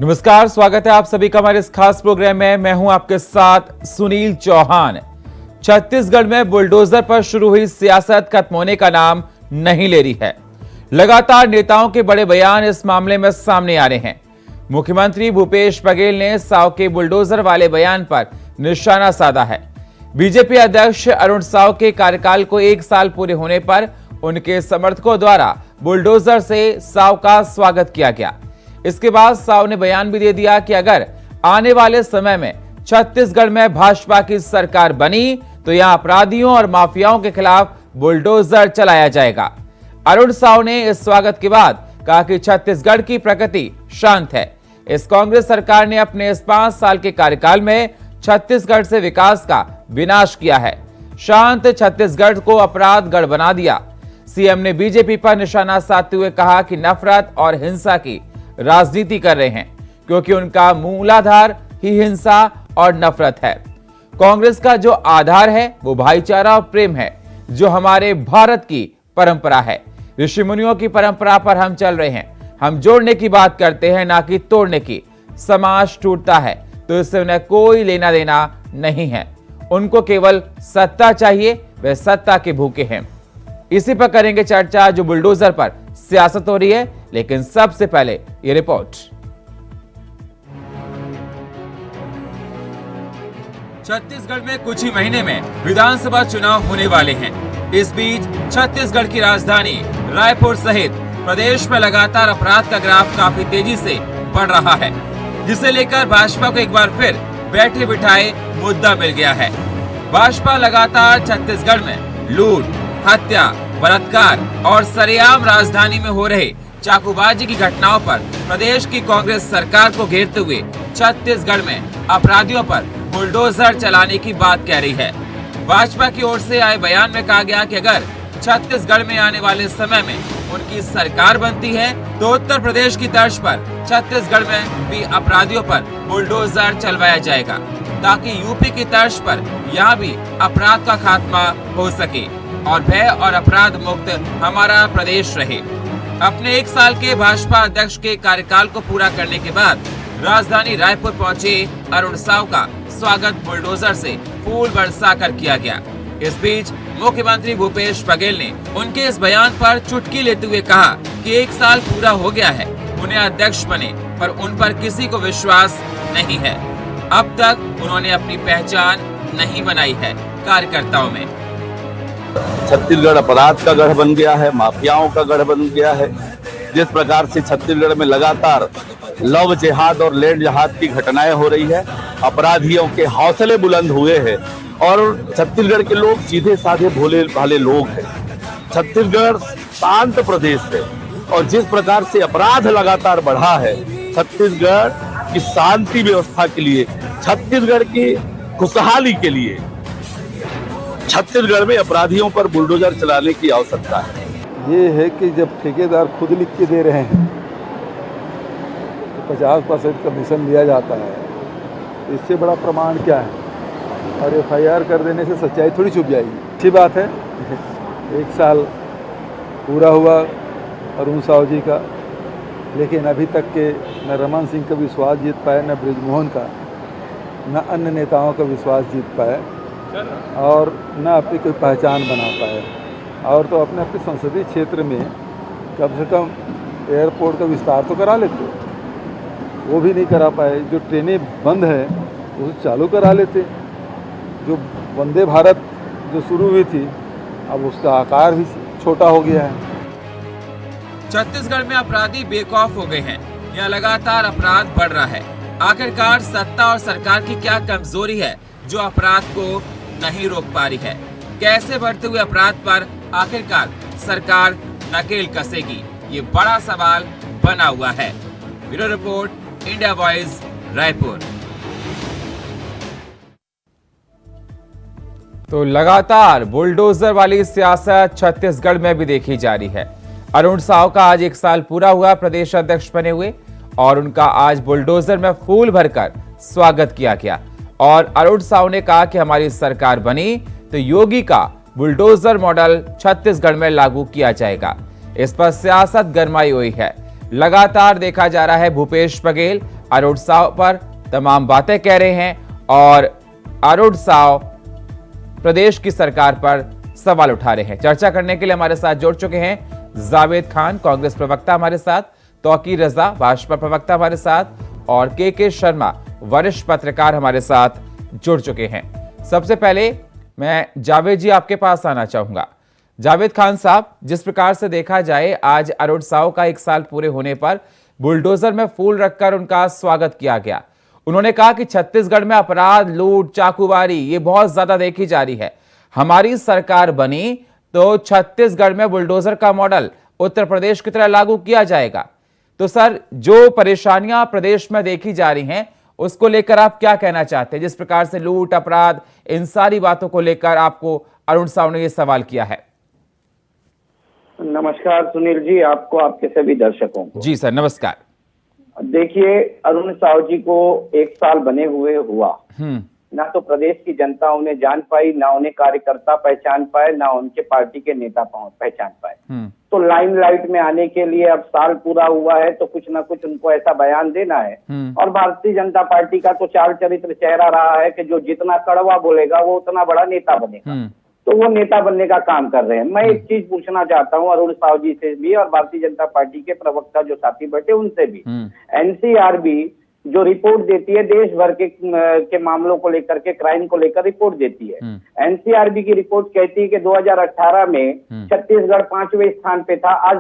नमस्कार, स्वागत है आप सभी का हमारे इस खास प्रोग्राम में। मैं हूं आपके साथ सुनील चौहान। छत्तीसगढ़ में बुलडोजर पर शुरू हुई सियासत खत्म होने का नाम नहीं ले रही है। लगातार नेताओं के बड़े बयान इस मामले में सामने आ रहे हैं। मुख्यमंत्री भूपेश बघेल ने साव के बुलडोजर वाले बयान पर निशाना साधा है। बीजेपी अध्यक्ष अरुण साव के कार्यकाल को 1 साल पूरे होने पर उनके समर्थकों द्वारा बुलडोजर से साव का स्वागत किया गया। इसके बाद साव ने बयान भी दे दिया कि अगर आने वाले समय में छत्तीसगढ़ में भाजपा की सरकार बनी तो यहां अपराधियों और माफियाओं के खिलाफ बुलडोजर चलाया जाएगा। अरुण साव ने इस स्वागत के बाद कहा कि छत्तीसगढ़ की प्रकृति शांत है। इस कांग्रेस सरकार ने अपने इस 5 साल के कार्यकाल में छत्तीसगढ़ से विकास का विनाश किया है। शांत छत्तीसगढ़ को अपराध गढ़ बना दिया। सीएम ने बीजेपी पर निशाना साधते हुए कहा कि नफरत और हिंसा की राजनीति कर रहे हैं, क्योंकि उनका मूलाधार ही हिंसा और नफरत है। कांग्रेस का जो आधार है वो भाईचारा और प्रेम है, जो हमारे भारत की परंपरा है। ऋषि मुनियों की परंपरा पर हम चल रहे हैं। हम जोड़ने की बात करते हैं, ना कि तोड़ने की। समाज टूटता है तो इससे उन्हें कोई लेना देना नहीं है। उनको केवल सत्ता चाहिए, वे सत्ता के भूखे हैं। इसी पर करेंगे चर्चा, जो बुलडोजर पर सियासत हो रही है। लेकिन सबसे पहले ये रिपोर्ट। छत्तीसगढ़ में कुछ ही महीने में विधानसभा चुनाव होने वाले हैं। इस बीच छत्तीसगढ़ की राजधानी रायपुर सहित प्रदेश में लगातार अपराध का ग्राफ काफी तेजी से बढ़ रहा है, जिसे लेकर भाजपा को एक बार फिर बैठे बिठाए मुद्दा मिल गया है। भाजपा लगातार छत्तीसगढ़ में लूट, हत्या, बलात्कार और सरेआम राजधानी में हो रहे चाकूबाजी की घटनाओं पर प्रदेश की कांग्रेस सरकार को घेरते हुए छत्तीसगढ़ में अपराधियों पर बुलडोजर चलाने की बात कह रही है। भाजपा की ओर से आए बयान में कहा गया कि अगर छत्तीसगढ़ में आने वाले समय में उनकी सरकार बनती है तो उत्तर प्रदेश की तर्ज पर छत्तीसगढ़ में भी अपराधियों पर बुलडोजर चलवाया जाएगा, ताकि यूपी की तर्ज पर यहाँ भी अपराध का खात्मा हो सके और भय और अपराध मुक्त हमारा प्रदेश रहे। अपने 1 साल के भाजपा अध्यक्ष के कार्यकाल को पूरा करने के बाद राजधानी रायपुर पहुंचे अरुण साव का स्वागत बुलडोजर से फूल बरसाकर किया गया। इस बीच मुख्यमंत्री भूपेश बघेल ने उनके इस बयान पर चुटकी लेते हुए कहा कि 1 साल पूरा हो गया है, उन्हें अध्यक्ष बने, पर उन पर किसी को विश्वास नहीं है। अब तक उन्होंने अपनी पहचान नहीं बनाई है कार्यकर्ताओं में। छत्तीसगढ़ अपराध का गढ़ बन गया है, माफियाओं का गढ़ बन गया है। जिस प्रकार से छत्तीसगढ़ में लगातार लव जिहाद और लैंड जिहाद की घटनाएं हो रही है, अपराधियों के हौसले बुलंद हुए हैं और छत्तीसगढ़ के लोग सीधे साधे भोले भाले लोग हैं। छत्तीसगढ़ शांत प्रदेश है और जिस प्रकार से अपराध लगातार बढ़ा है, छत्तीसगढ़ की शांति व्यवस्था के लिए, छत्तीसगढ़ की खुशहाली के लिए छत्तीसगढ़ में अपराधियों पर बुलडोजर चलाने की आवश्यकता है। ये है कि जब ठेकेदार खुद लिख के दे रहे हैं तो 50% कमीशन लिया जाता है, इससे बड़ा प्रमाण क्या है? और FIR कर देने से सच्चाई थोड़ी छुप जाएगी। अच्छी बात है, 1 साल पूरा हुआ अरुण साव जी का, लेकिन अभी तक के न रमन सिंह का विश्वास जीत पाए, न बृजमोहन का, न अन्य नेताओं का विश्वास जीत पाए और न अपनी कोई पहचान बना पाए। और तो अपने संसदीय क्षेत्र में कम से कम एयरपोर्ट का विस्तार तो करा लेते, वो भी नहीं करा पाए। जो ट्रेनें बंद है वो चालू करा लेते। जो वंदे भारत जो शुरू हुई थी, अब उसका आकार भी छोटा हो गया है। छत्तीसगढ़ में अपराधी बेखौफ हो गए हैं। यहाँ लगातार अपराध बढ़ रहा है। आखिरकार सत्ता और सरकार की क्या कमजोरी है जो अपराध को नहीं रोक पा रही है? कैसे बढ़ते हुए अपराध पर आखिरकार सरकार नकेल कसेगी? ये बड़ा सवाल बना हुआ है। Bureau report, India voice, Raipur. तो लगातार बुलडोजर वाली सियासत छत्तीसगढ़ में भी देखी जा रही है। अरुण साव का आज 1 साल पूरा हुआ प्रदेश अध्यक्ष बने हुए और उनका आज बुलडोजर में फूल भरकर स्वागत किया गया। और अरुण साव ने कहा कि हमारी सरकार बनी तो योगी का बुलडोजर मॉडल छत्तीसगढ़ में लागू किया जाएगा। इस पर सियासत गरमाई हुई है। लगातार देखा जा रहा है भूपेश बघेल अरुण साव पर तमाम बातें कह रहे हैं और अरुण साव प्रदेश की सरकार पर सवाल उठा रहे हैं। चर्चा करने के लिए हमारे साथ जुड़ चुके हैं जावेद खान, कांग्रेस प्रवक्ता हमारे साथ, तौकीर रजा, भाजपा प्रवक्ता हमारे साथ और के शर्मा, वरिष्ठ पत्रकार हमारे साथ जुड़ चुके हैं। सबसे पहले मैं जावेद जी आपके पास आना चाहूंगा। जावेद खान साहब, जिस प्रकार से देखा जाए आज अरुण साव का 1 साल पूरे होने पर बुलडोजर में फूल रखकर उनका स्वागत किया गया। उन्होंने कहा कि छत्तीसगढ़ में अपराध, लूट, चाकूबारी ये बहुत ज्यादा देखी जा रही है। हमारी सरकार बनी तो छत्तीसगढ़ में बुलडोजर का मॉडल उत्तर प्रदेश की तरह लागू किया जाएगा। तो सर, जो परेशानियां प्रदेश में देखी जा रही हैं उसको लेकर आप क्या कहना चाहते हैं? जिस प्रकार से लूट, अपराध, इन सारी बातों को लेकर आपको अरुण साव ने यह सवाल किया है। नमस्कार सुनील जी, आपको, आपके सभी दर्शकों को। जी सर, नमस्कार। देखिए, अरुण साव जी को 1 साल बने हुए हुआ, ना तो प्रदेश की जनता उन्हें जान पाई, ना उन्हें कार्यकर्ता पहचान पाए, ना उनके पार्टी के नेता पहचान पाए। तो लाइमलाइट में आने के लिए अब साल पूरा हुआ है तो कुछ ना कुछ उनको ऐसा बयान देना है। और भारतीय जनता पार्टी का तो चाल चरित्र चेहरा रहा है कि जो जितना कड़वा बोलेगा वो उतना बड़ा नेता बनेगा। तो वो नेता बनने का काम कर रहे हैं। मैं एक चीज पूछना चाहता हूँ अरुण साव जी से भी और भारतीय जनता पार्टी के प्रवक्ता जो साथी बैठे उनसे भी। एनसीआरबी जो रिपोर्ट देती है देश भर के मामलों को लेकर के, क्राइम को लेकर रिपोर्ट देती है। एनसीआरबी की रिपोर्ट कहती है कि 2018 में छत्तीसगढ़ 5वें स्थान पे था, आज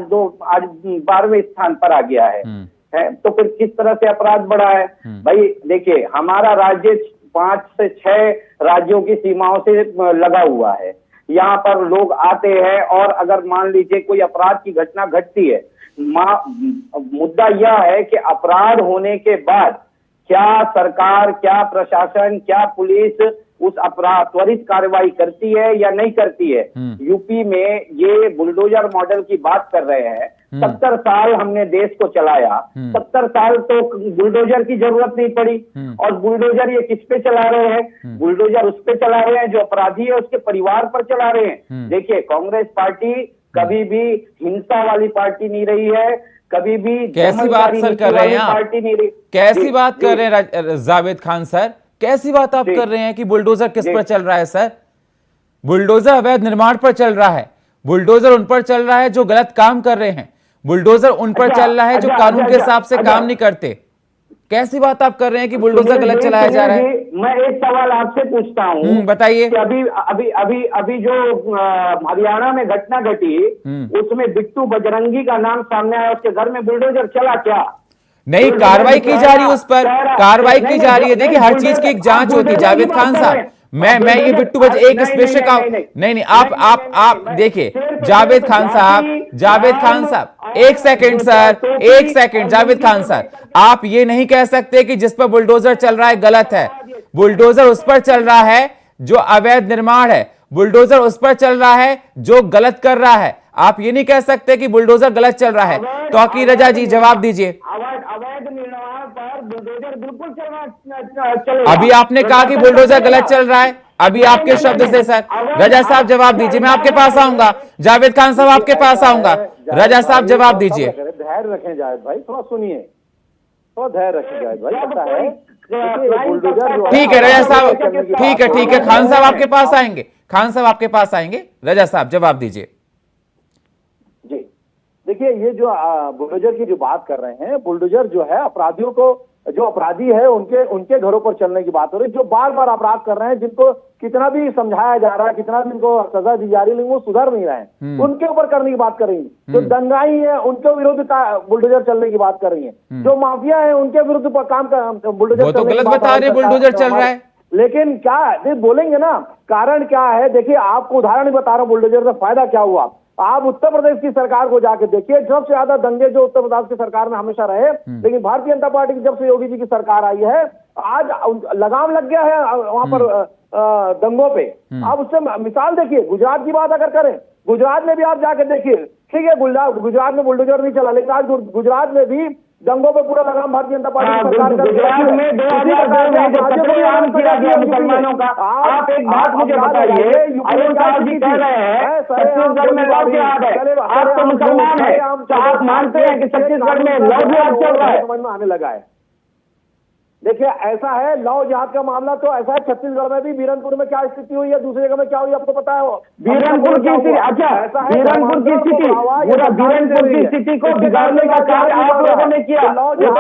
12वें स्थान पर आ गया है। तो फिर किस तरह से अपराध बढ़ा है? भाई देखिए, हमारा राज्य 5 से 6 राज्यों की सीमाओं से लगा हुआ है। यहाँ पर लोग आते हैं और अगर मान लीजिए कोई अपराध की घटना घटती है, मुद्दा यह है कि अपराध होने के बाद क्या सरकार, क्या प्रशासन, क्या पुलिस उस अपराध त्वरित कार्रवाई करती है या नहीं करती है। यूपी में ये बुलडोजर मॉडल की बात कर रहे हैं। 70 साल हमने देश को चलाया, 70 साल तो बुलडोजर की जरूरत नहीं पड़ी। और बुलडोजर ये किस पे चला रहे हैं? बुलडोजर उस पे चला रहे हैं जो अपराधी है उसके परिवार पर चला रहे हैं। देखिए, कांग्रेस पार्टी कभी भी हिंसा वाली पार्टी नहीं रही है, कभी भी कैसी बात सर कर रहे हैं आप? पार्टी नहीं रही। कैसी बात कर रहे हैं जावेद खान सर? कैसी बात आप कर रहे हैं कि बुलडोजर किस पर चल रहा है सर? बुलडोजर अवैध निर्माण पर चल रहा है। बुलडोजर उन पर चल रहा है जो गलत काम कर रहे हैं। बुलडोजर उन पर चल रहा है जो कानून के हिसाब से काम नहीं करते। कैसी बात आप कर रहे हैं कि बुलडोजर गलत चलाया जा रहा है? मैं एक सवाल आपसे पूछता हूँ, बताइए। अभी जो हरियाणा में घटना घटी उसमें बिट्टू बजरंगी का नाम सामने आया, उसके घर में बुलडोजर चला क्या? नहीं, कार्रवाई की जा रही है उस पर, कार्रवाई की जा रही है। देखिए, हर चीज की एक जांच होती है जावेद खान साहब। मैं ये बिट्टू एक स्पेशल का नहीं, आप देखिए जावेद खान साहब, एक सेकंड सर, एक सेकंड जावेद खान सर, आप ये नहीं कह सकते कि जिस पर बुलडोजर चल रहा है गलत है। बुलडोजर उस पर चल रहा है जो अवैध निर्माण है, बुलडोजर उस पर चल रहा है जो गलत कर रहा है। आप ये नहीं कह सकते कि बुलडोजर गलत चल रहा है। तौकीर रजा जी, जवाब दीजिए। अवैध निर्माण पर बुलडोजर बिल्कुल चलेगा। अभी आपने कहा कि बुलडोजर गलत चल रहा है, अभी आपके शब्द से सर। रजा साहब जवाब दीजिए, मैं आपके पास आऊंगा। जावेद खान साहब आपके पास आऊंगा। रजा साहब जवाब दीजिए। धैर्य रखें जावेद भाई, थोड़ा सुनिए, थोड़ा धैर्य रखें जावेद भाई। ठीक है रजा साहब, ठीक है खान साहब आपके पास आएंगे, खान साहब आपके पास आएंगे। रजा साहब जवाब दीजिए। जी देखिए, ये जो बुलडोजर की जो बात कर रहे हैं, बुलडोजर जो है अपराधियों को, जो अपराधी है उनके घरों पर चलने की बात हो रही है। जो बार बार अपराध कर रहे हैं, जिनको कितना भी समझाया जा रहा है, कितना भी इनको सजा दी जा रही है, लेकिन वो सुधर नहीं रहे हैं, उनके ऊपर करने की बात कर रही है। जो दंगाई है उनके विरुद्ध बुलडोजर चलने की बात कर रही है। जो माफिया है उनके विरुद्ध काम का बुलडोजर, वो तो गलत बता रहे, बुलडोजर चल रहा है। लेकिन क्या बोलेंगे ना, कारण क्या है? देखिए, आपको उदाहरण बता रहा हूं बुलडोजर से फायदा क्या हुआ। आप उत्तर प्रदेश की सरकार को जाके देखिए, सबसे ज्यादा दंगे जो उत्तर प्रदेश की सरकार में हमेशा रहे, लेकिन भारतीय जनता पार्टी की जब से योगी जी की सरकार आई है, आज लगाम लग गया है वहां पर दंगों पे। आप उससे मिसाल देखिए, गुजरात की बात अगर करें, गुजरात में भी आप जाके देखिए, ठीक है गुजरात में बुलडोजर नहीं चला, लेकिन आज गुजरात में भी दंगों पे पूरा लगाम भारतीय जनता पार्टी की सरकार कर गुजरात में 2010 में जो कत्लेआम किया गया मुसलमानों का, आप एक बात मुझे बताइए, अरुण साव जी कह रहे हैं छत्तीसगढ़ में लव जिहाद है, आप तो मुसलमान है, तो आप मानते हैं कि छत्तीसगढ़ में लव जिहाद चल रहा है? समझ में आने लगा है। देखिए ऐसा है, लव जिहाद का मामला तो ऐसा है, छत्तीसगढ़ में भी बीरनपुर में क्या स्थिति हुई है, दूसरी जगह में क्या हुई आपको पता है? वो बीरनपुर की स्थिति, अच्छा बीरनपुर की स्थिति, पूरा बीरनपुर की स्थिति को बिगाड़ने का कार्य आप लोगों ने किया।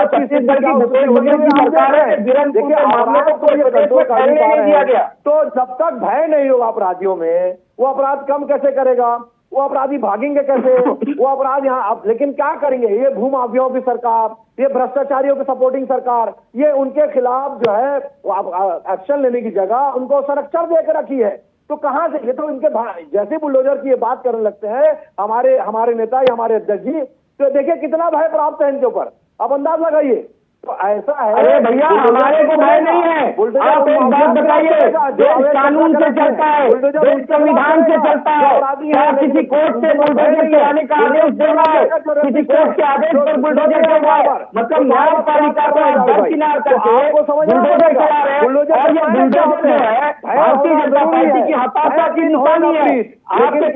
छत्तीसगढ़ की भूपेश बघेल की सरकार है, बीरनपुर के मामले को कोई प्रदेश में फैलने नहीं दिया गया। तो जब तक भय नहीं होगा अपराधियों में, वो अपराध कम कैसे करेगा? वो अपराधी भागेंगे कैसे? वो अपराध यहाँ लेकिन क्या करेंगे? ये भूमाफियाओं की सरकार, ये भ्रष्टाचारियों की सपोर्टिंग सरकार, ये उनके खिलाफ जो है एक्शन लेने की जगह उनको संरक्षण देकर रखी है। तो कहां से? ये तो इनके जैसे बुलडोजर की ये बात करने लगते हैं हमारे नेता या हमारे अध्यक्ष जी, तो देखिए कितना भय प्राप्त है इनके ऊपर, अब अंदाज लगाइए। तो ऐसा है, अरे भैया हमारे को भय नहीं है। आप एक बात बताइए, देश कानून से चलता है, देश संविधान से चलता है, क्या किसी कोर्ट से बुलडोजर चलाने का आदेश दे रहा है? किसी कोर्ट के आदेश पर बुलडोजर चल रहा है, मतलब न्यायपालिका को दरकिनार करके बुलडोजर चला रहे हैं। और ये बुलडोजर जो है भारतीय जनता पार्टी की हताशा की निशानी है। आपके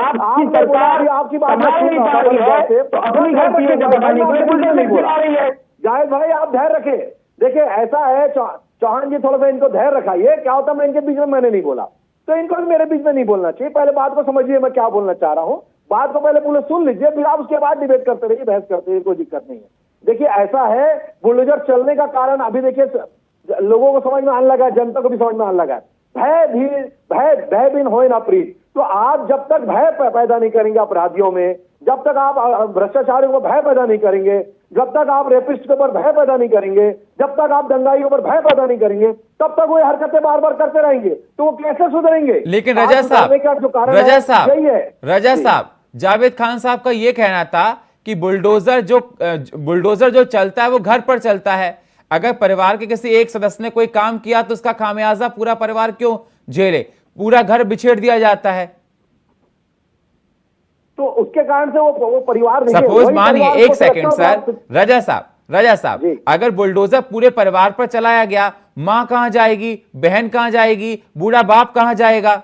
आपकी सरकार संभाल नहीं पा रही है, तो अपनी गलती बताने के लिए बुलडोजर चला रही है। जाहिद भाई आप धैर्य रखें। देखिए ऐसा है, चौहान जी थोड़ा सा इनको धैर्य रखाइए। क्या होता है, मैं इनके बीच में मैंने नहीं बोला, तो इनको भी मेरे बीच में नहीं बोलना चाहिए। पहले बात को समझिए मैं क्या बोलना चाह रहा हूं, बात को पहले पूरे सुन लीजिए, फिर आप उसके बाद डिबेट करते रहिए, बहस करते रहिए, कोई दिक्कत नहीं है। देखिए ऐसा है, बुलडोजर चलने का कारण अभी देखिए लोगों को समझ में आने लगा, जनता को भी समझ में आने लगा। भय बिन होए ना प्रीत। तो आप जब तक भय पैदा नहीं करेंगे अपराधियों में, जब तक आप भ्रष्टाचारियों को भय पैदा नहीं करेंगे, जब तक आप रेपिस्ट के ऊपर भय पैदा नहीं करेंगे, जब तक आप दंगाई के ऊपर भय पैदा नहीं करेंगे, तब तक वो हरकतें बार बार करते रहेंगे। तो वो कैसे सुधरेंगे? लेकिन रजा साहब जावेद खान साहब का ये कहना था कि बुलडोजर जो चलता है वो घर पर चलता है। अगर परिवार के किसी एक सदस्य ने कोई काम किया तो उसका खामियाजा पूरा परिवार क्यों झेले? पूरा घर बिछेड़ दिया जाता है। तो उसके कारण से वो परिवार सपोज मानिए, एक सेकंड सर, रजा साहब अगर बुलडोजर पूरे परिवार पर चलाया गया, मां कहां जाएगी, बहन कहां जाएगी, बूढ़ा बाप कहां जाएगा?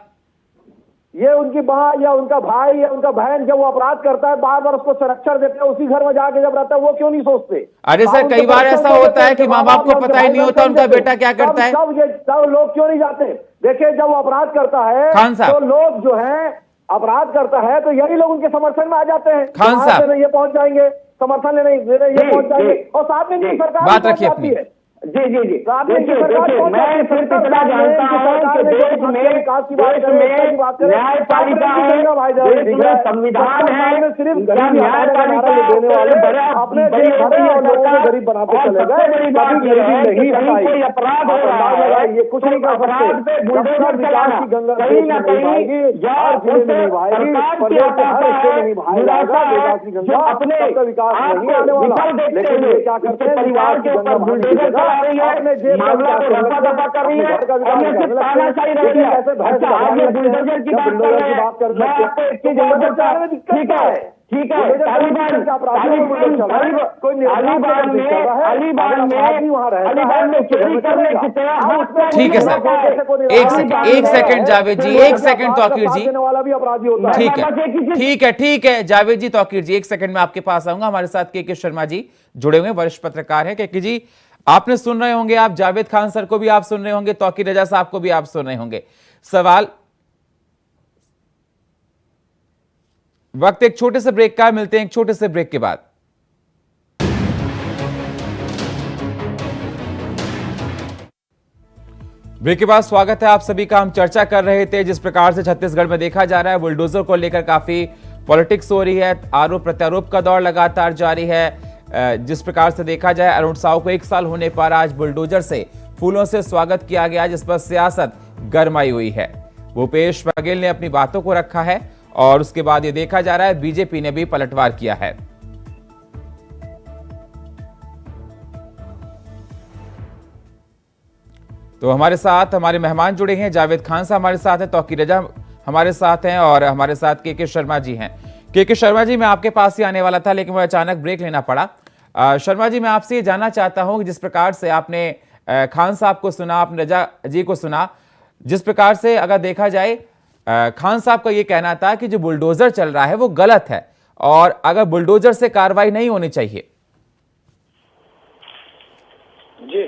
ये उनकी माँ या उनका भाई या उनका बहन जब वो अपराध करता है, बार बार उसको संरक्षण देते हैं, उसी घर में जाके जब रहता है, वो क्यों नहीं सोचते? अरे सर कई बार ऐसा होता है कि माँ बाप को पता ही नहीं होता उनका बेटा क्या करता है। सब लोग क्यों नहीं जाते? देखिए जब वो अपराध करता है खान साहब, तो लोग जो है अपराध करता है तो यही लोग उनके समर्थन में आ जाते हैं। खान साहब ये पहुंच जाएंगे, समर्थन लेने ये पहुंच जाएंगे, और साथ में सरकार बात रखिए अपनी। जी देखिए मैं सिर्फ इतना जानता हूं कि देश में न्यायपालिका है, देश में संविधान है, सिर्फ न्यायपालिका अपने गरीब बनाते चले गए। बड़ी बात नहीं, कोई अपराध हो रहा है, ये कुछ नहीं, अपराध पे बुलडोजर चलाना कहीं ना कहीं या अपने विफल देखते हुए क्या करते हैं, परिवार के ऊपर बुलडोजर चला रही है, मामला को रफा दफा कर रही है, और ये सिर्फ तानाशाही रह गया। अच्छा आगे बुलडोजर की बात कर रहे हैं, मैं आपको एक चीज और बता, ठीक है तालिबान में चोरी करने की तरह। ठीक है सर, एक सेकंड जावेद जी, एक सेकंड तौकीर जी, ठीक है जावेद जी, तौकीर जी, एक सेकंड में आपके पास आऊंगा। हमारे साथ के शर्मा जी जुड़े हुए वरिष्ठ पत्रकार हैं। के जी आपने सुन रहे होंगे, आप जावेद खान सर को भी आप सुन रहे होंगे, तौकीर रजा साहब को भी आप सुन रहे होंगे। सवाल, वक्त एक छोटे से ब्रेक का, मिलते हैं एक छोटे से ब्रेक के बाद। ब्रेक के बाद स्वागत है आप सभी का। हम चर्चा कर रहे थे जिस प्रकार से छत्तीसगढ़ में देखा जा रहा है बुलडोजर को लेकर काफी पॉलिटिक्स हो रही है, आरोप प्रत्यारोप का दौर लगातार जारी है। जिस प्रकार से देखा जाए, अरुण साहू को 1 साल होने पर आज बुलडोजर से फूलों से स्वागत किया गया, जिस पर सियासत गरमाई हुई है। भूपेश बघेल ने अपनी बातों को रखा है और उसके बाद यह देखा जा रहा है बीजेपी ने भी पलटवार किया है। तो हमारे साथ हमारे मेहमान जुड़े हैं, जावेद खान साहब हमारे साथ हैं, तौकीर रजा हमारे साथ हैं और हमारे साथ के शर्मा जी हैं। के शर्मा जी, मैं आपके पास ही आने वाला था लेकिन मुझे अचानक ब्रेक लेना पड़ा। शर्मा जी, मैं आपसे ये जानना चाहता हूं कि जिस प्रकार से आपने खान साहब को सुना, आपने रजा जी को सुना, जिस प्रकार से अगर देखा जाए खान साहब का ये कहना था कि जो बुलडोजर चल रहा है वो गलत है और अगर बुलडोजर से कार्रवाई नहीं होनी चाहिए। जी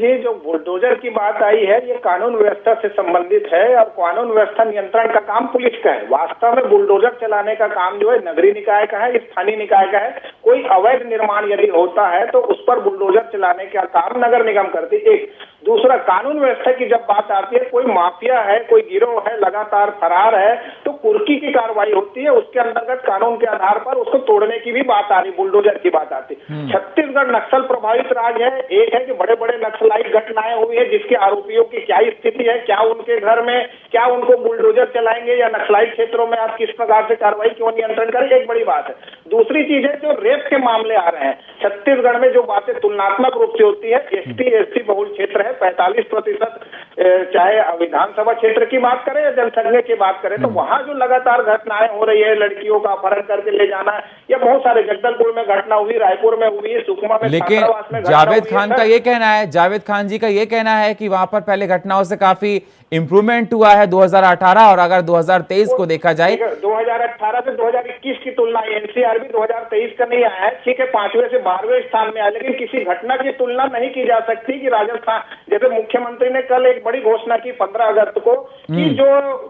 जी, जो बुलडोजर की बात आई है ये कानून व्यवस्था से संबंधित है और कानून व्यवस्था नियंत्रण का काम पुलिस का है। वास्तव में बुलडोजर चलाने का काम जो है नगरीय निकाय का है, स्थानीय निकाय का है। कोई अवैध निर्माण यदि होता है तो उस पर बुलडोजर चलाने का काम नगर निगम करती है। एक दूसरा, कानून व्यवस्था की जब बात आती है, कोई माफिया है, कोई गिरोह है, लगातार फरार है, तो कुर्की की कार्रवाई होती है। उसके अंतर्गत कानून के आधार पर उसको तोड़ने की भी बात आ रही, बुलडोजर की बात आती है। छत्तीसगढ़ नक्सल प्रभावित राज्य है। एक है कि बड़े बड़े नक्सलाइट घटनाएं हुई है, जिसके आरोपियों की क्या स्थिति है, क्या उनके घर में, क्या उनको बुलडोजर चलाएंगे या नक्सलाइट क्षेत्रों में आप किस प्रकार से कार्रवाई क्यों नियंत्रण करें, एक बड़ी बात है। दूसरी चीज है जो रेप के मामले आ रहे हैं छत्तीसगढ़ में, जो बातें तुलनात्मक रूप से होती है, ST बहुल क्षेत्र है, 45%, चाहे विधानसभा क्षेत्र की बात करें या जनसंख्या की बात करें, तो वहां जो लगातार घटनाएं हो रही है, लड़कियों का अपहरण करके ले जाना, या बहुत सारे, जगदलपुर में घटना हुई, रायपुर में हुई है, सुकमा में, लेकिन जावेद खान का ये कहना है, जावेद खान जी का ये कहना है कि वहां पर पहले घटनाओं से काफी इंप्रूवमेंट हुआ है 2018, और अगर 2023 को देखा जाए, 2018 से 2021 की तुलना, NCR भी 2023 का नहीं आया है, ठीक है, 5वें से 12वें स्थान में आया, लेकिन किसी घटना की तुलना नहीं की जा सकती कि राजस्थान, जैसे मुख्यमंत्री ने कल एक बड़ी घोषणा की 15 अगस्त को कि जो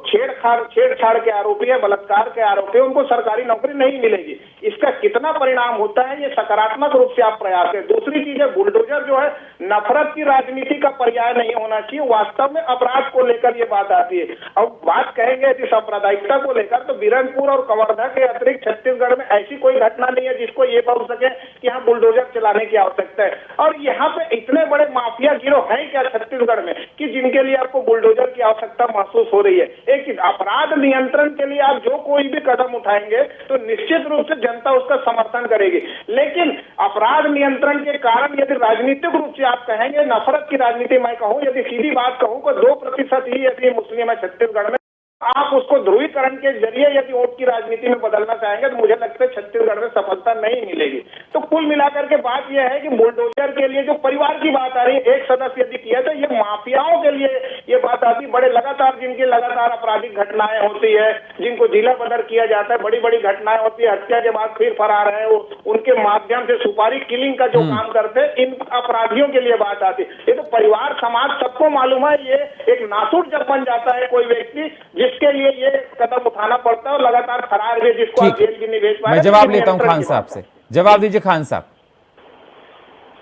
छेड़छाड़ के आरोपी है, बलात्कार के आरोपी है, उनको सरकारी नौकरी नहीं मिलेगी। इसका कितना परिणाम होता है, ये सकारात्मक रूप से आप प्रयास करें। दूसरी चीज है, बुलडोजर जो है नफरत की राजनीति का पर्याय नहीं होना चाहिए। वास्तव में अपराध को लेकर ये बात आती है। अब बात कहेंगे यदि सांप्रदायिकता को लेकर, तो बिरनपुर और कवर्धा के अतिरिक्त छत्तीसगढ़ में ऐसी कोई घटना नहीं है जिसको ये बोल सके कि यहाँ बुलडोजर चलाने की आवश्यकता है। और यहाँ पे इतने बड़े माफिया गिरोह हैं क्या छत्तीसगढ़ में कि जिनके लिए आपको बुलडोजर की आवश्यकता महसूस हो रही है। एक अपराध नियंत्रण के लिए आप जो कोई भी कदम उठाएंगे तो निश्चित रूप से जनता उसका समर्थन करेगी, लेकिन अपराध नियंत्रण के कारण यदि राजनीतिक रूप से आप कहेंगे, नफरत की राजनीति, मैं कहूं यदि सीधी बात कहूं तो 2% ही यदि मुस्लिम है छत्तीसगढ़ में, आप उसको ध्रुवीकरण के जरिए यदि वोट की राजनीति में बदलना चाहेंगे तो मुझे लगता है छत्तीसगढ़ में सफलता नहीं मिलेगी। तो कुल मिलाकर के बात यह है कि बुलडोजर के लिए जो परिवार की बात आ रही है, एक सदस्य यदि किया तो ये माफियाओं के लिए ये बात आती, बड़े लगातार जिनकी लगातार आपराधिक घटनाएं होती है, जिनको जिला बदर किया जाता है, बड़ी बड़ी घटनाएं होती है, हत्या के बाद फिर फरार है, उनके माध्यम से सुपारी किलिंग का जो काम करते हैं, इन अपराधियों के लिए बात आती है। ये तो परिवार समाज सबको मालूम है, ये एक नासूर जब बन जाता है कोई व्यक्ति जिसके लिए ये कदम उठाना पड़ता है और लगातार फरार है, जिसको आप जेल भी नहीं भेज पाए। मैं जवाब लेता हूं खान साहब से, जवाब दीजिए खान साहब।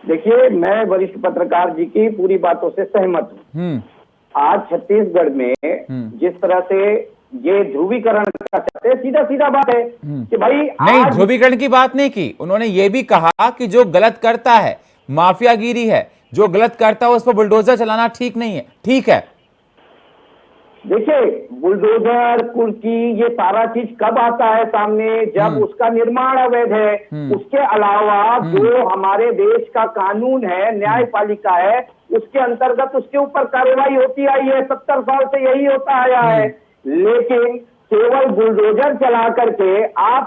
देखिए, मैं वरिष्ठ पत्रकार जी की पूरी बातों से सहमत हूँ। आज छत्तीसगढ़ में जिस तरह से ये ध्रुवीकरण का चाहते हैं, सीधा सीधा बात है कि भाई नहीं, ध्रुवीकरण की बात नहीं की, उन्होंने ये भी कहा कि जो गलत करता है, माफियागिरी है, जो गलत करता है उस पर बुलडोजर चलाना ठीक नहीं है। ठीक है, देखिए, बुलडोजर, कुर्की, ये सारा चीज कब आता है सामने, जब उसका निर्माण अवैध है। उसके अलावा जो हमारे देश का कानून है, न्यायपालिका है, उसके अंतर्गत उसके ऊपर कार्रवाई होती आई है, 70 साल से यही होता आया है। लेकिन केवल बुलडोजर चला करके आप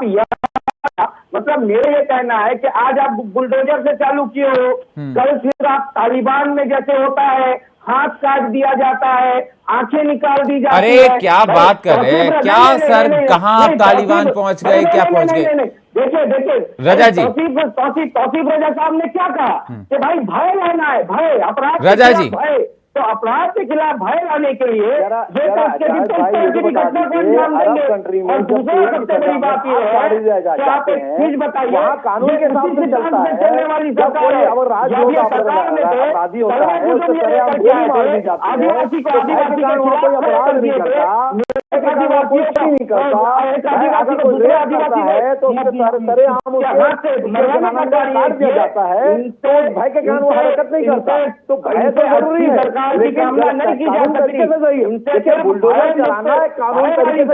मतलब मेरे ये कहना है कि आज आप बुलडोजर से चालू किए हो, कल फिर आप तालिबान में जैसे होता है, हाथ काट दिया जाता है, आंखें निकाल दी जाती है। अरे क्या बात कर रहे हैं, क्या सर, कहां आप तालिबान पहुंच गए, क्या पहुंच गए? देखिए रजा जी, तौसीफ रजा साहब ने क्या कहा कि भाई भय रहना है, भय अपराध, रजा जी, भय, तो अपराध के खिलाफ भय लाने के लिए और दूसरा सबसे बड़ी बात यह है कि आप एक चीज बताइए, कानून के सामने चलता है, चलने वाली सरकार है, अपराधी होता है, आदिवासी को आदिवासी के खिलाफ अपराध नहीं करता, आदिवासी नहीं करता, आदिवासी को दूसरे आदिवासी है तो सरेआम काट दिया जाता है, तो भय के कारण वो हरकत नहीं करता। तो भय तो जरूरी है, सरकार की कामना नहीं की जा सकती। बुलडोजर चलाना है, कानून तरीके से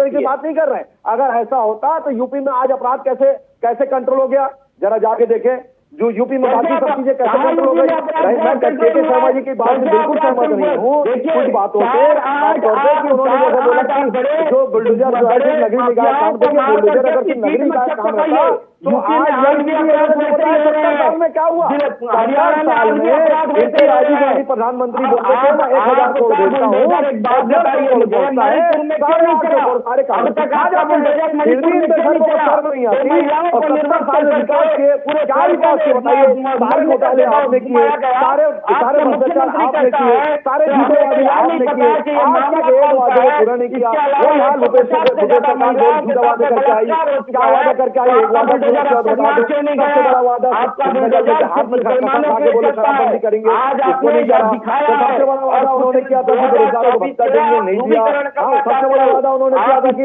की बात नहीं कर रहे हैं। अगर ऐसा होता तो यूपी में आज अपराध कैसे कंट्रोल हो गया, जरा जाके देखें। जो यूपी में बाकी सब चीजें कैसे कंट्रोल हो गई। मैं के शर्मा जी की बात में बिल्कुल सहमत नहीं हूँ। कुछ बातों से उन्होंने जैसा बोला कि जो बुलडोजर जो है नगरीय निकाय काम करेंगे, बुलडोजर अगर सिर्फ नगरीय निकाय काम होता तो आज में क्या हुआ, 4 साल में राजीव गांधी प्रधानमंत्री बोलते थे मैं 1000 करोड़ देता हूँ, सारे काम फिर भी इन पर शर्म नहीं आती और 70 साल विकास के पूरे 4 विकास के बताइए, सारे घोटाले आपने किए, सारे भ्रष्टाचार आपने किए, सारे झूठे वादे आपने किए, आज तक एक वादे को पूरा नहीं किया। वही हाल भूपेश सरकार झूठा वादे करके आई, क्या वादा करके आई, एक वादा पूरा किया, बता दो सबसे बड़ा वादा हाथ में खा के बोले शराबबंदी करेंगे, उसको नहीं किया। तो सबसे बड़ा वादा उन्होंने किया था कि बेरोजगारों को भत्ता देंगे, नहीं दिया। सबसे बड़ा वादा उन्होंने किया था कि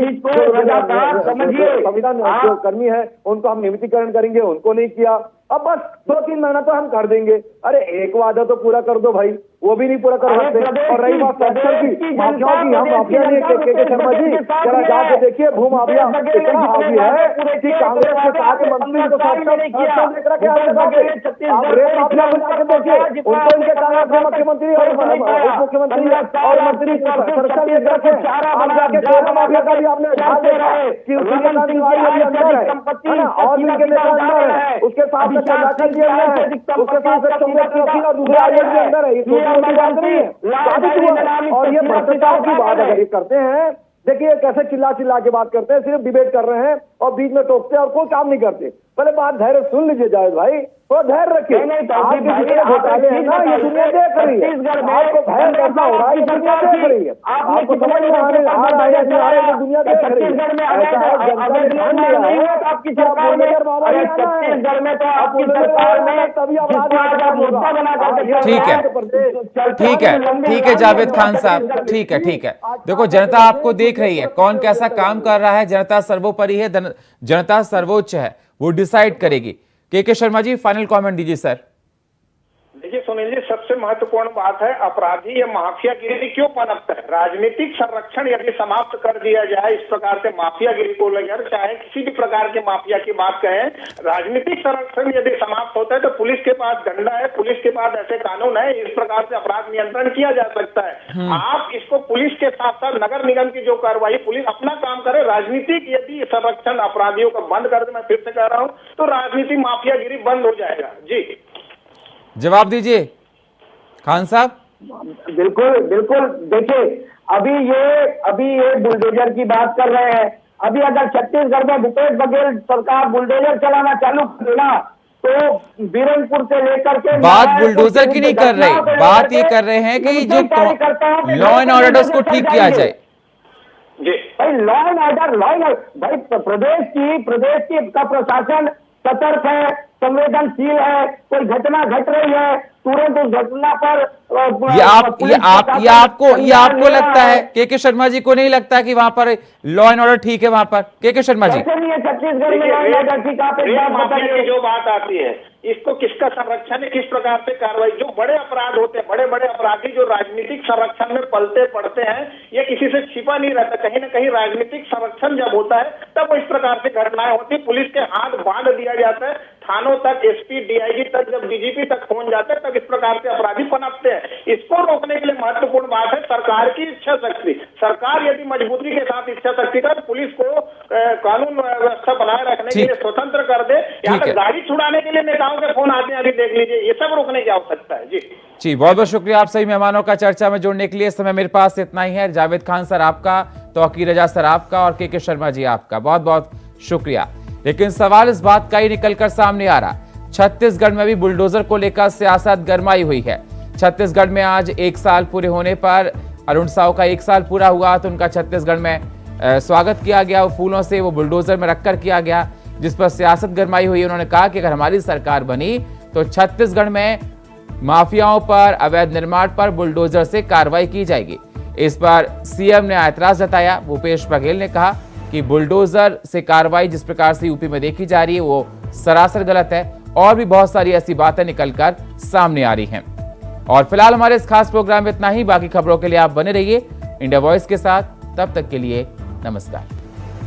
संविधान जो कर्मी है उनको हम नियमितीकरण करेंगे, उनको नहीं किया। अब बस 2-3 महीना तो हम कर देंगे। अरे एक वादा तो पूरा कर दो भाई, वो भी नहीं पूरा कर सकते। और रही बात सेक्टर की, माफियाओं की, हम माफिया नहीं है। के शर्मा जी जरा जाके देखिए, भू माफिया इतना हावी है कि कांग्रेस के साथ मंत्री को देख रखे आप रेत माफिया को जाके देखिए, उनको इनके कांग्रेस के मुख्यमंत्री और उप मुख्यमंत्री और मंत्री सरकार देख रखे। आप जाके कोयला माफिया का भी आपने कि अंदर है और भी इनके नेता अंदर है, उसके साथ में जाकर दिया गया है, उसके साथ और दूसरे आयोग के अंदर है। बात नहीं है। और ये भ्रष्टाचार की बात अगर ये करते हैं, देखिए कैसे चिल्ला के बात करते हैं, सिर्फ डिबेट कर रहे हैं और बीच में टोकते हैं और कोई काम नहीं करते। पहले बात धैर्य सुन लीजिए जावेद भाई, थोड़ा धैर्य रखिए। घोटाले है ना, ये दुनिया देख रही है, आपको भय कैसा हो रहा है, ये दुनिया देख रही है, आपको समझ में आ रही है, दुनिया देख रही है। ऐसा है जनता ने ध्यान दिया है आपकी सरकार में, छत्तीसगढ़ में तो आपकी सरकार में तभी ठीक है जावेद खान साहब, ठीक है। देखो जनता आपको देख रही है, कौन कैसा काम कर रहा है, जनता सर्वोपरि है, जनता सर्वोच्च है, वो डिसाइड करेगी। के शर्मा जी फाइनल कमेंट दीजिए सर। देखिए सुनील जी, सबसे महत्वपूर्ण बात है अपराधी या माफियागिरी क्यों पनपता है। राजनीतिक संरक्षण यदि समाप्त कर दिया जाए इस प्रकार से माफियागिरी को लेकर, चाहे किसी भी प्रकार के माफिया की बात कहें, राजनीतिक संरक्षण यदि समाप्त होता है तो पुलिस के पास डंडा है, पुलिस के पास ऐसे कानून है, इस प्रकार से अपराध नियंत्रण किया जा सकता है। आप इसको पुलिस के साथ साथ नगर निगम की जो कार्रवाई, पुलिस अपना काम करे, राजनीतिक यदि संरक्षण अपराधियों को बंद कर दे, मैं फिर से कह रहा हूं, तो राजनीतिक माफियागिरी बंद हो जाएगा। जी जवाब दीजिए खान साहब। बिल्कुल। देखिए अभी ये बुलडोजर की बात कर रहे हैं। अभी अगर छत्तीसगढ़ में भूपेश बघेल सरकार बुलडोजर चलाना चालू करेगा तो बीरनपुर से लेकर के बात बुलडोजर की नहीं कर रहे, बात ये कर रहे हैं कि जो लॉ एंड ऑर्डर उसको ठीक किया जाए। भाई लॉ एंड ऑर्डर भाई प्रदेश की का प्रशासन सतर्क है, संवेदनशील है, कोई घटना घट रही है तुरंत उस घटना पर ये आपको लगता है, के शर्मा जी को नहीं लगता कि वहां पर लॉ एंड ऑर्डर ठीक है? वहां पर के शर्मा जी नहीं है छत्तीसगढ़ में लॉ एंड ऑर्डर ठीक। आप जो बात आती है इसको किसका संरक्षण है, किस प्रकार से कार्रवाई, जो बड़े अपराध होते हैं, बड़े बड़े अपराधी जो राजनीतिक संरक्षण में पलते पड़ते हैं, ये किसी से छिपा नहीं रहता। कहीं ना कहीं राजनीतिक संरक्षण जब होता है तब इस प्रकार से घटनाएं होती, पुलिस के हाथ बांध दिया जाता है, थानों तक, एसपी डीआईजी तक, जब डीजीपी तक पहुंच जाते हैं तब इस प्रकार से अपराधी पनपते हैं। इसको रोकने के लिए महत्वपूर्ण बात है सरकार की इच्छा शक्ति। सरकार यदि मजबूती के साथ इच्छा शक्ति कर पुलिस को कानून व्यवस्था बनाए रखने के लिए स्वतंत्र कर दे, यहाँ तक गाड़ी छुड़ाने के लिए नेताओं के फोन आते हैं, अभी देख लीजिए, ये सब रोकने की आवश्यकता है। जी बहुत बहुत शुक्रिया आप सभी मेहमानों का चर्चा में जुड़ने के लिए। समय मेरे पास इतना ही है। जावेद खान सर आपका, तौकीर रजा सर आपका और के शर्मा जी आपका बहुत बहुत शुक्रिया। लेकिन सवाल इस बात का ही निकलकर सामने आ रहा, छत्तीसगढ़ में भी बुलडोजर को लेकर सियासत गरमाई हुई है। छत्तीसगढ़ में आज 1 साल पूरे होने पर अरुण साव का 1 साल पूरा हुआ तो उनका छत्तीसगढ़ में स्वागत किया गया, फूलों से वो बुलडोजर में रखकर किया गया, जिस पर सियासत गरमाई हुई। उन्होंने कहा कि अगर हमारी सरकार बनी तो छत्तीसगढ़ में माफियाओं पर, अवैध निर्माण पर बुलडोजर से कार्रवाई की जाएगी। इस पर सीएम ने ऐतराज जताया। भूपेश बघेल ने कहा कि बुलडोजर से कार्रवाई जिस प्रकार से यूपी में देखी जा रही है वो सरासर गलत है, और भी बहुत सारी ऐसी बातें निकलकर सामने आ रही हैं। और फिलहाल हमारे इस खास प्रोग्राम में इतना ही। बाकी खबरों के लिए आप बने रहिए इंडिया वॉइस के साथ। तब तक के लिए नमस्कार।